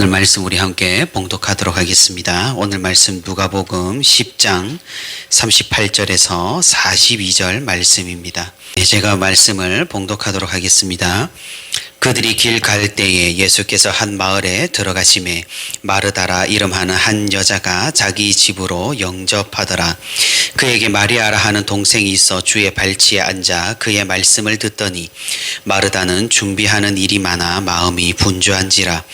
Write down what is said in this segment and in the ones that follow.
오늘 말씀 우리 함께 봉독하도록 하겠습니다. 오늘 말씀 누가복음 10장 38절에서 42절 말씀입니다. 제가 말씀을 봉독하도록 하겠습니다. 그들이 길 갈 때에 예수께서 한 마을에 들어가심에 마르다라 이름하는 한 여자가 자기 집으로 영접하더라. 그에게 마리아라 하는 동생이 있어 주의 발치에 앉아 그의 말씀을 듣더니 마르다는 준비하는 일이 많아 마음이 분주한지라.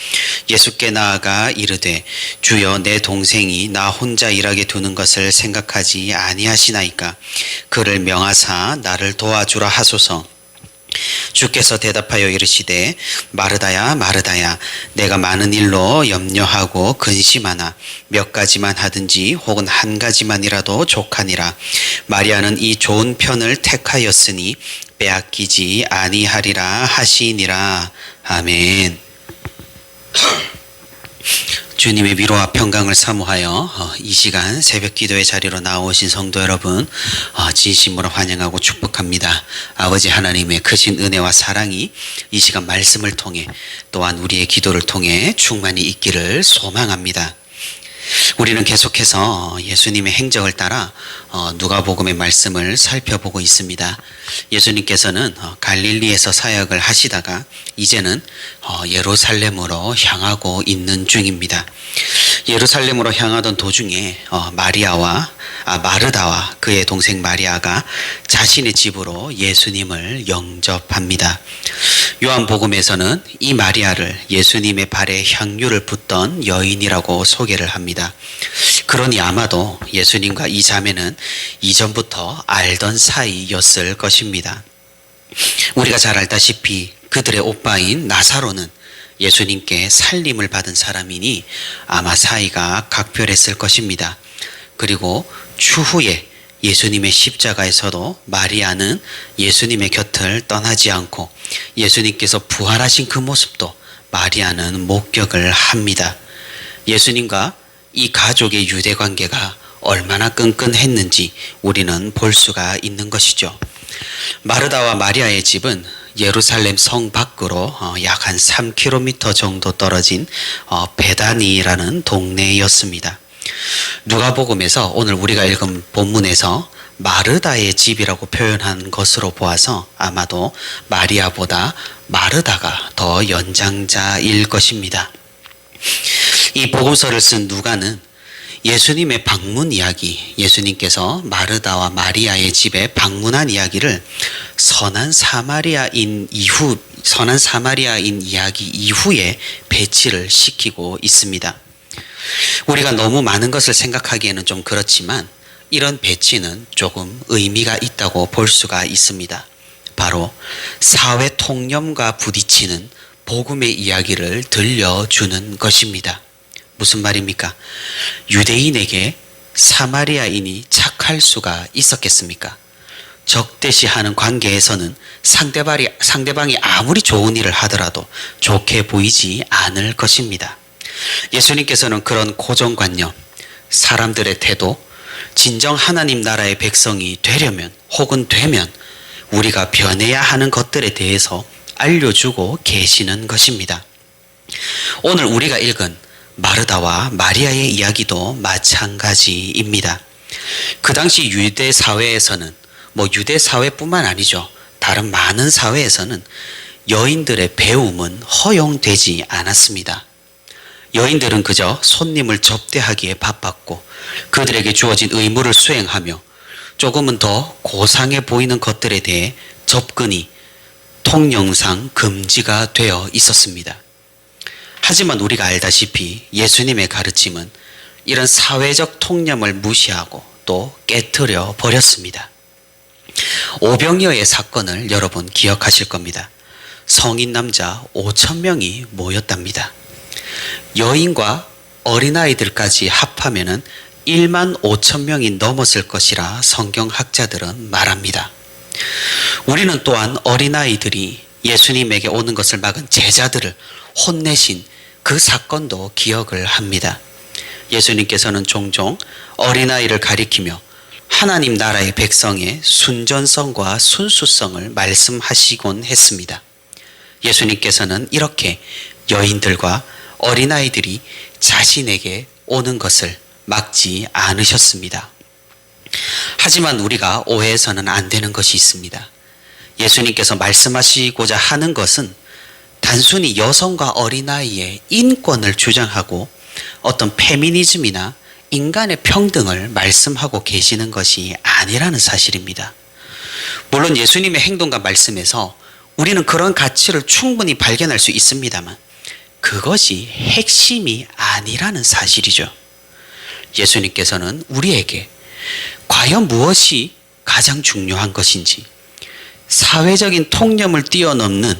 예수께 나아가 이르되 주여, 내 동생이 나 혼자 일하게 두는 것을 생각하지 아니하시나이까. 그를 명하사 나를 도와주라 하소서. 주께서 대답하여 이르시되 마르다야 마르다야, 내가 많은 일로 염려하고 근심하나 몇 가지만 하든지 혹은 한 가지만이라도 족하니라. 마리아는 이 좋은 편을 택하였으니 빼앗기지 아니하리라 하시니라. 아멘. 주님의 위로와 평강을 사모하여 이 시간 새벽 기도의 자리로 나오신 성도 여러분 진심으로 환영하고 축복합니다. 아버지 하나님의 크신 은혜와 사랑이 이 시간 말씀을 통해 또한 우리의 기도를 통해 충만히 있기를 소망합니다. 우리는 계속해서 예수님의 행적을 따라 누가복음의 말씀을 살펴보고 있습니다. 예수님께서는 갈릴리에서 사역을 하시다가 이제는 예루살렘으로 향하고 있는 중입니다. 예루살렘으로 향하던 도중에 마르다와 그의 동생 마리아가 자신의 집으로 예수님을 영접합니다. 요한복음에서는 이 마리아를 예수님의 발에 향유를 붓던 여인이라고 소개를 합니다. 그러니 아마도 예수님과 이 자매는 이전부터 알던 사이였을 것입니다. 우리가 잘 알다시피 그들의 오빠인 나사로는 예수님께 살림을 받은 사람이니 아마 사이가 각별했을 것입니다. 그리고 추후에 예수님의 십자가에서도 마리아는 예수님의 곁을 떠나지 않고 예수님께서 부활하신 그 모습도 마리아는 목격을 합니다. 예수님과 이 가족의 유대 관계가 얼마나 끈끈했는지 우리는 볼 수가 있는 것이죠. 마르다와 마리아의 집은 예루살렘 성 밖으로 약 한 3km 정도 떨어진 베다니라는 동네였습니다. 누가복음에서 오늘 우리가 읽은 본문에서 마르다의 집이라고 표현한 것으로 보아서 아마도 마리아보다 마르다가 더 연장자일 것입니다. 이 복음서를 쓴 누가는 예수님의 방문 이야기, 예수님께서 마르다와 마리아의 집에 방문한 이야기를 선한 사마리아인 이야기 이후에 배치를 시키고 있습니다. 우리가 너무 많은 것을 생각하기에는 좀 그렇지만 이런 배치는 조금 의미가 있다고 볼 수가 있습니다. 바로 사회 통념과 부딪히는 복음의 이야기를 들려주는 것입니다. 무슨 말입니까? 유대인에게 사마리아인이 착할 수가 있었겠습니까? 적대시하는 관계에서는 상대방이 아무리 좋은 일을 하더라도 좋게 보이지 않을 것입니다. 예수님께서는 그런 고정관념, 사람들의 태도, 진정 하나님 나라의 백성이 되려면 혹은 되면 우리가 변해야 하는 것들에 대해서 알려주고 계시는 것입니다. 오늘 우리가 읽은 마르다와 마리아의 이야기도 마찬가지입니다. 그 당시 유대 사회에서는 유대 사회뿐만 아니죠. 다른 많은 사회에서는 여인들의 배움은 허용되지 않았습니다. 여인들은 그저 손님을 접대하기에 바빴고 그들에게 주어진 의무를 수행하며 조금은 더 고상해 보이는 것들에 대해 접근이 통령상 금지가 되어 있었습니다. 하지만 우리가 알다시피 예수님의 가르침은 이런 사회적 통념을 무시하고 또 깨트려 버렸습니다. 오병이어의 사건을 여러분 기억하실 겁니다. 성인 남자 5,000명이 모였답니다. 여인과 어린아이들까지 합하면 1만 5천 명이 넘었을 것이라 성경학자들은 말합니다. 우리는 또한 어린아이들이 예수님에게 오는 것을 막은 제자들을 혼내신 그 사건도 기억을 합니다. 예수님께서는 종종 어린아이를 가리키며 하나님 나라의 백성의 순전성과 순수성을 말씀하시곤 했습니다. 예수님께서는 이렇게 여인들과 어린아이들이 자신에게 오는 것을 막지 않으셨습니다. 하지만 우리가 오해해서는 안 되는 것이 있습니다. 예수님께서 말씀하시고자 하는 것은 단순히 여성과 어린아이의 인권을 주장하고 어떤 페미니즘이나 인간의 평등을 말씀하고 계시는 것이 아니라는 사실입니다. 물론 예수님의 행동과 말씀에서 우리는 그런 가치를 충분히 발견할 수 있습니다만 그것이 핵심이 아니라는 사실이죠. 예수님께서는 우리에게 과연 무엇이 가장 중요한 것인지, 사회적인 통념을 뛰어넘는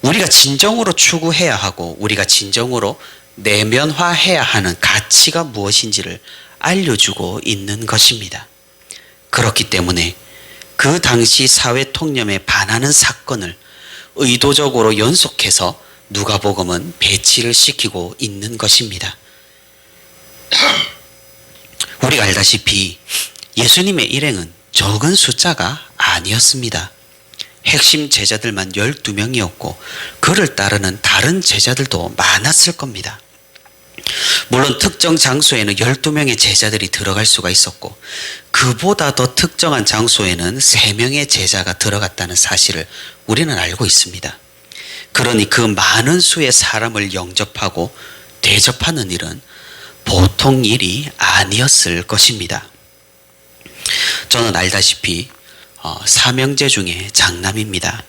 우리가 진정으로 추구해야 하고 우리가 진정으로 내면화해야 하는 가치가 무엇인지를 알려주고 있는 것입니다. 그렇기 때문에 그 당시 사회 통념에 반하는 사건을 의도적으로 연속해서 누가복음은 배치를 시키고 있는 것입니다. 우리가 알다시피 예수님의 일행은 적은 숫자가 아니었습니다. 핵심 제자들만 12명이었고 그를 따르는 다른 제자들도 많았을 겁니다. 물론 특정 장소에는 12명의 제자들이 들어갈 수가 있었고 그보다 더 특정한 장소에는 3명의 제자가 들어갔다는 사실을 우리는 알고 있습니다. 그러니 그 많은 수의 사람을 영접하고 대접하는 일은 보통 일이 아니었을 것입니다. 저는 알다시피 삼형제 중에 장남입니다.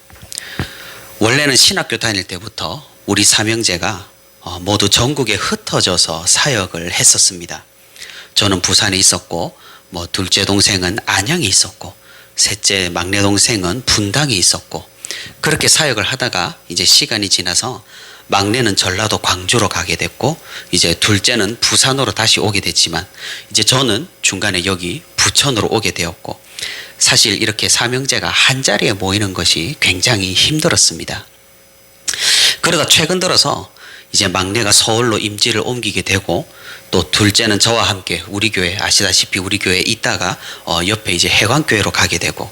원래는 신학교 다닐 때부터 우리 삼형제가 모두 전국에 흩어져서 사역을 했었습니다. 저는 부산에 있었고 둘째 동생은 안양에 있었고 셋째 막내 동생은 분당에 있었고 그렇게 사역을 하다가 이제 시간이 지나서 막내는 전라도 광주로 가게 됐고 이제 둘째는 부산으로 다시 오게 됐지만 이제 저는 중간에 여기 부천으로 오게 되었고 사실 이렇게 삼형제가 한자리에 모이는 것이 굉장히 힘들었습니다. 그러다 최근 들어서 이제 막내가 서울로 임지를 옮기게 되고 또 둘째는 저와 함께 우리 교회 아시다시피 우리 교회에 있다가 옆에 이제 해관교회로 가게 되고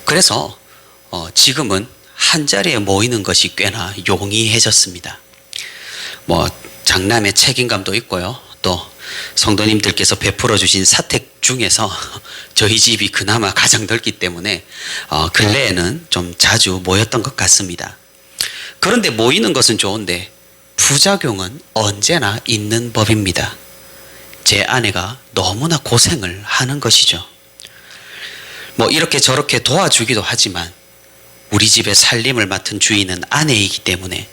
그래서 지금은 한자리에 모이는 것이 꽤나 용이해졌습니다. 장남의 책임감도 있고요. 또 성도님들께서 베풀어 주신 사택 중에서 저희 집이 그나마 가장 넓기 때문에 근래에는 좀 자주 모였던 것 같습니다. 그런데 모이는 것은 좋은데 부작용은 언제나 있는 법입니다. 제 아내가 너무나 고생을 하는 것이죠. 이렇게 저렇게 도와주기도 하지만 우리 집의 살림을 맡은 주인은 아내이기 때문에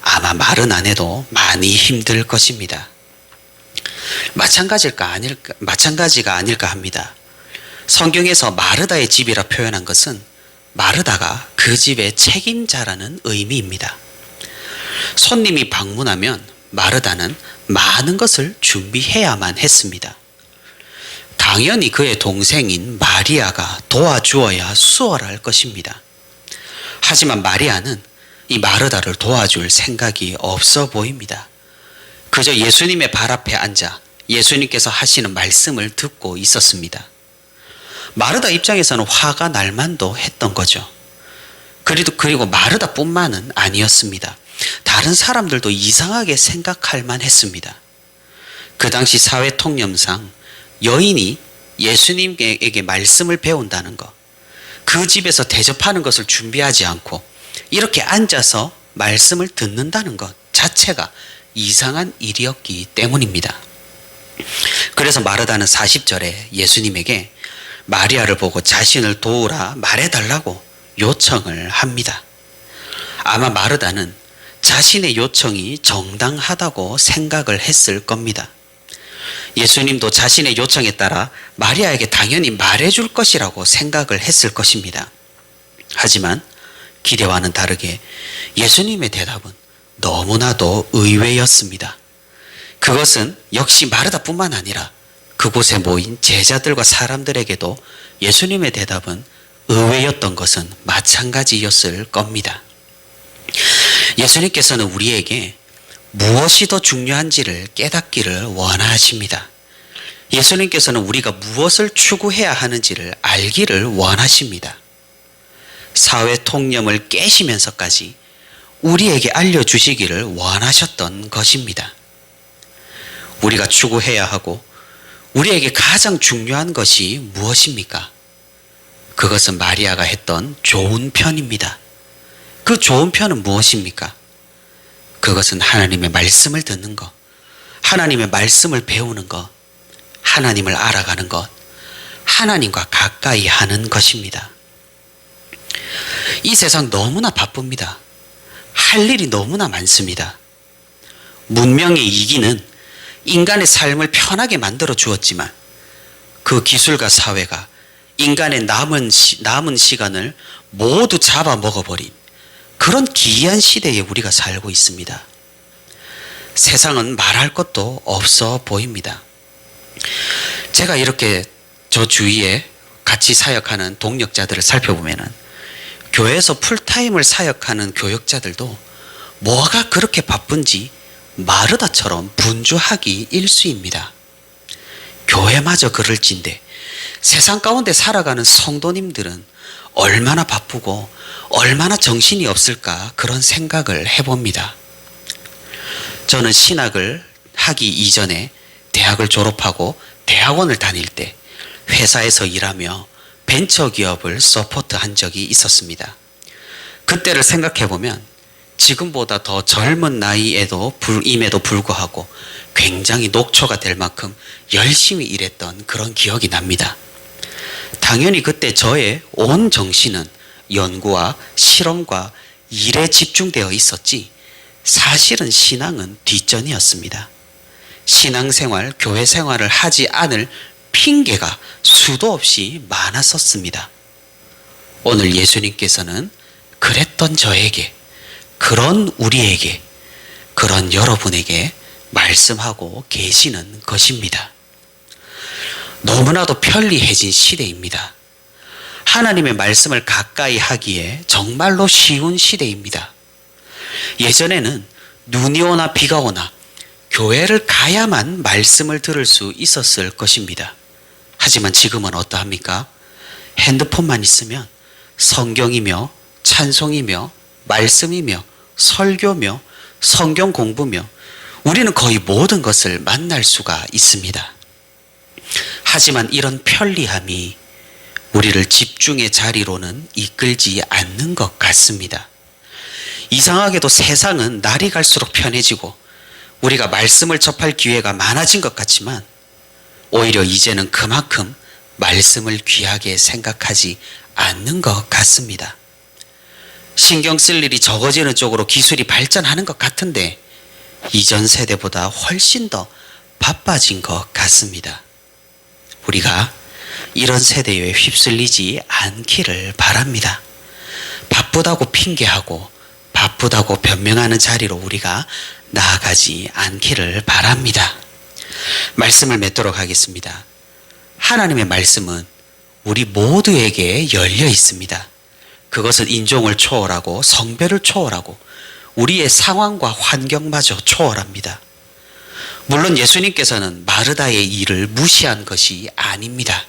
아마 말은 안 해도 많이 힘들 것입니다. 마찬가지가 아닐까 합니다. 성경에서 마르다의 집이라 표현한 것은 마르다가 그 집의 책임자라는 의미입니다. 손님이 방문하면 마르다는 많은 것을 준비해야만 했습니다. 당연히 그의 동생인 마리아가 도와주어야 수월할 것입니다. 하지만 마리아는 이 마르다를 도와줄 생각이 없어 보입니다. 그저 예수님의 발 앞에 앉아 예수님께서 하시는 말씀을 듣고 있었습니다. 마르다 입장에서는 화가 날 만도 했던 거죠. 그리고 마르다뿐만은 아니었습니다. 다른 사람들도 이상하게 생각할 만했습니다. 그 당시 사회 통념상 여인이 예수님에게 말씀을 배운다는 것, 그 집에서 대접하는 것을 준비하지 않고 이렇게 앉아서 말씀을 듣는다는 것 자체가 이상한 일이었기 때문입니다. 그래서 마르다는 40절에 예수님에게 마리아를 보고 자신을 도우라 말해달라고 요청을 합니다. 아마 마르다는 자신의 요청이 정당하다고 생각을 했을 겁니다. 예수님도 자신의 요청에 따라 마리아에게 당연히 말해줄 것이라고 생각을 했을 것입니다. 하지만 기대와는 다르게 예수님의 대답은 너무나도 의외였습니다. 그것은 역시 마르다뿐만 아니라 그곳에 모인 제자들과 사람들에게도 예수님의 대답은 의외였던 것은 마찬가지였을 겁니다. 예수님께서는 우리에게 무엇이 더 중요한지를 깨닫기를 원하십니다. 예수님께서는 우리가 무엇을 추구해야 하는지를 알기를 원하십니다. 사회 통념을 깨시면서까지 우리에게 알려주시기를 원하셨던 것입니다. 우리가 추구해야 하고 우리에게 가장 중요한 것이 무엇입니까? 그것은 마리아가 했던 좋은 편입니다. 그 좋은 편은 무엇입니까? 그것은 하나님의 말씀을 듣는 것, 하나님의 말씀을 배우는 것, 하나님을 알아가는 것, 하나님과 가까이 하는 것입니다. 이 세상 너무나 바쁩니다. 할 일이 너무나 많습니다. 문명의 이기는 인간의 삶을 편하게 만들어 주었지만 그 기술과 사회가 인간의 남은 시간을 모두 잡아먹어버린 그런 기이한 시대에 우리가 살고 있습니다. 세상은 말할 것도 없어 보입니다. 제가 이렇게 저 주위에 같이 사역하는 동역자들을 살펴보면은 교회에서 풀타임을 사역하는 교역자들도 뭐가 그렇게 바쁜지 마르다처럼 분주하기 일쑤입니다. 교회마저 그럴진데 세상 가운데 살아가는 성도님들은 얼마나 바쁘고 얼마나 정신이 없을까 그런 생각을 해봅니다. 저는 신학을 하기 이전에 대학을 졸업하고 대학원을 다닐 때 회사에서 일하며 벤처기업을 서포트한 적이 있었습니다. 그때를 생각해보면 지금보다 더 젊은 나이에도 임에도 불구하고 굉장히 녹초가 될 만큼 열심히 일했던 그런 기억이 납니다. 당연히 그때 저의 온 정신은 연구와 실험과 일에 집중되어 있었지 사실은 신앙은 뒷전이었습니다. 신앙생활, 교회 생활을 하지 않을 핑계가 수도 없이 많았었습니다. 오늘 예수님께서는 그랬던 저에게, 그런 우리에게, 그런 여러분에게 말씀하고 계시는 것입니다. 너무나도 편리해진 시대입니다. 하나님의 말씀을 가까이 하기에 정말로 쉬운 시대입니다. 예전에는 눈이 오나 비가 오나 교회를 가야만 말씀을 들을 수 있었을 것입니다. 하지만 지금은 어떠합니까? 핸드폰만 있으면 성경이며 찬송이며 말씀이며 설교며 성경 공부며 우리는 거의 모든 것을 만날 수가 있습니다. 하지만 이런 편리함이 우리를 집중의 자리로는 이끌지 않는 것 같습니다. 이상하게도 세상은 날이 갈수록 편해지고 우리가 말씀을 접할 기회가 많아진 것 같지만 오히려 이제는 그만큼 말씀을 귀하게 생각하지 않는 것 같습니다. 신경 쓸 일이 적어지는 쪽으로 기술이 발전하는 것 같은데 이전 세대보다 훨씬 더 바빠진 것 같습니다. 우리가 이런 세대에 휩쓸리지 않기를 바랍니다. 바쁘다고 핑계하고 바쁘다고 변명하는 자리로 우리가 나아가지 않기를 바랍니다. 말씀을 맺도록 하겠습니다. 하나님의 말씀은 우리 모두에게 열려 있습니다. 그것은 인종을 초월하고 성별을 초월하고 우리의 상황과 환경마저 초월합니다. 물론 예수님께서는 마르다의 일을 무시한 것이 아닙니다.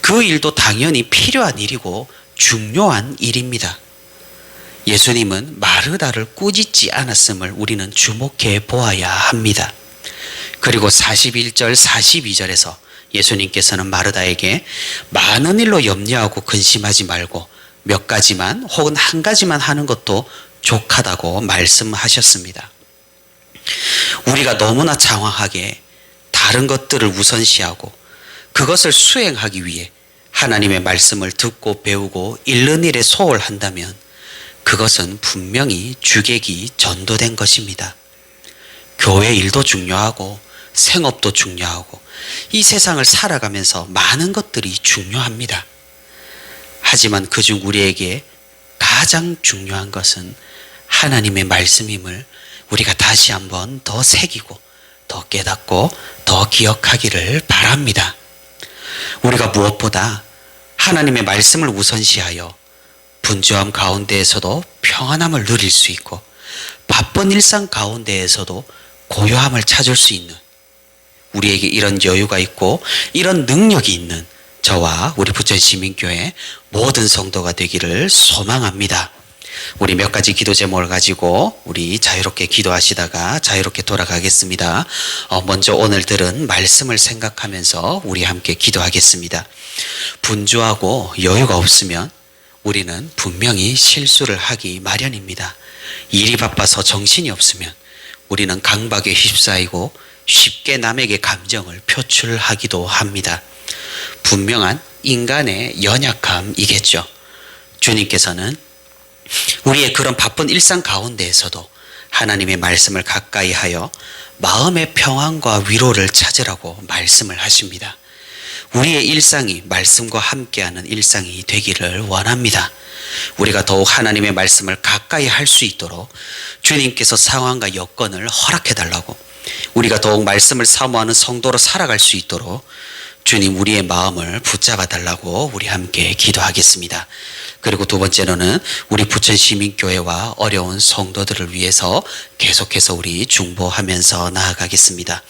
그 일도 당연히 필요한 일이고 중요한 일입니다. 예수님은 마르다를 꾸짖지 않았음을 우리는 주목해 보아야 합니다. 그리고 41절, 42절에서 예수님께서는 마르다에게 많은 일로 염려하고 근심하지 말고 몇 가지만 혹은 한 가지만 하는 것도 족하다고 말씀하셨습니다. 우리가 너무나 장황하게 다른 것들을 우선시하고 그것을 수행하기 위해 하나님의 말씀을 듣고 배우고 읽는 일에 소홀한다면 그것은 분명히 주객이 전도된 것입니다. 교회 일도 중요하고 생업도 중요하고 이 세상을 살아가면서 많은 것들이 중요합니다. 하지만 그중 우리에게 가장 중요한 것은 하나님의 말씀임을 우리가 다시 한번 더 새기고 더 깨닫고 더 기억하기를 바랍니다. 우리가 무엇보다 하나님의 말씀을 우선시하여 분주함 가운데에서도 평안함을 누릴 수 있고 바쁜 일상 가운데에서도 고요함을 찾을 수 있는 우리에게 이런 여유가 있고 이런 능력이 있는 저와 우리 부천시민교회 모든 성도가 되기를 소망합니다. 우리 몇 가지 기도 제목을 가지고 우리 자유롭게 기도하시다가 자유롭게 돌아가겠습니다. 먼저 오늘 들은 말씀을 생각하면서 우리 함께 기도하겠습니다. 분주하고 여유가 없으면 우리는 분명히 실수를 하기 마련입니다. 일이 바빠서 정신이 없으면 우리는 강박에 휩싸이고 쉽게 남에게 감정을 표출하기도 합니다. 분명한 인간의 연약함이겠죠. 주님께서는 우리의 그런 바쁜 일상 가운데에서도 하나님의 말씀을 가까이 하여 마음의 평안과 위로를 찾으라고 말씀을 하십니다. 우리의 일상이 말씀과 함께하는 일상이 되기를 원합니다. 우리가 더욱 하나님의 말씀을 가까이 할 수 있도록 주님께서 상황과 여건을 허락해 달라고, 우리가 더욱 말씀을 사모하는 성도로 살아갈 수 있도록 주님 우리의 마음을 붙잡아 달라고 우리 함께 기도하겠습니다. 그리고 두 번째로는 우리 부천시민교회와 어려운 성도들을 위해서 계속해서 우리 중보하면서 나아가겠습니다.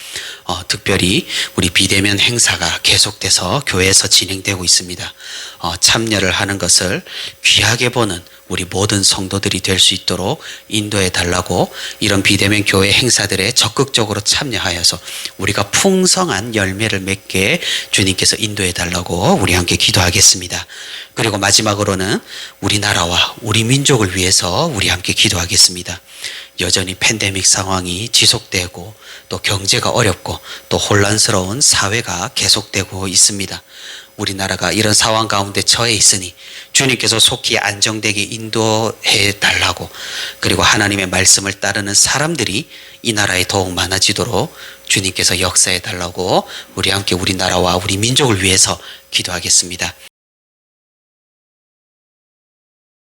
특별히 우리 비대면 행사가 계속돼서 교회에서 진행되고 있습니다. 참여를 하는 것을 귀하게 보는 우리 모든 성도들이 될 수 있도록 인도해 달라고, 이런 비대면 교회 행사들에 적극적으로 참여하여서 우리가 풍성한 열매를 맺게 주님께서 인도해 달라고 우리 함께 기도하겠습니다. 그리고 마지막으로는 우리나라와 우리 민족을 위해서 우리 함께 기도하겠습니다. 여전히 팬데믹 상황이 지속되고 또 경제가 어렵고 또 혼란스러운 사회가 계속되고 있습니다. 우리나라가 이런 상황 가운데 처해 있으니 주님께서 속히 안정되게 인도해 달라고, 그리고 하나님의 말씀을 따르는 사람들이 이 나라에 더욱 많아지도록 주님께서 역사해 달라고 우리 함께 우리나라와 우리 민족을 위해서 기도하겠습니다.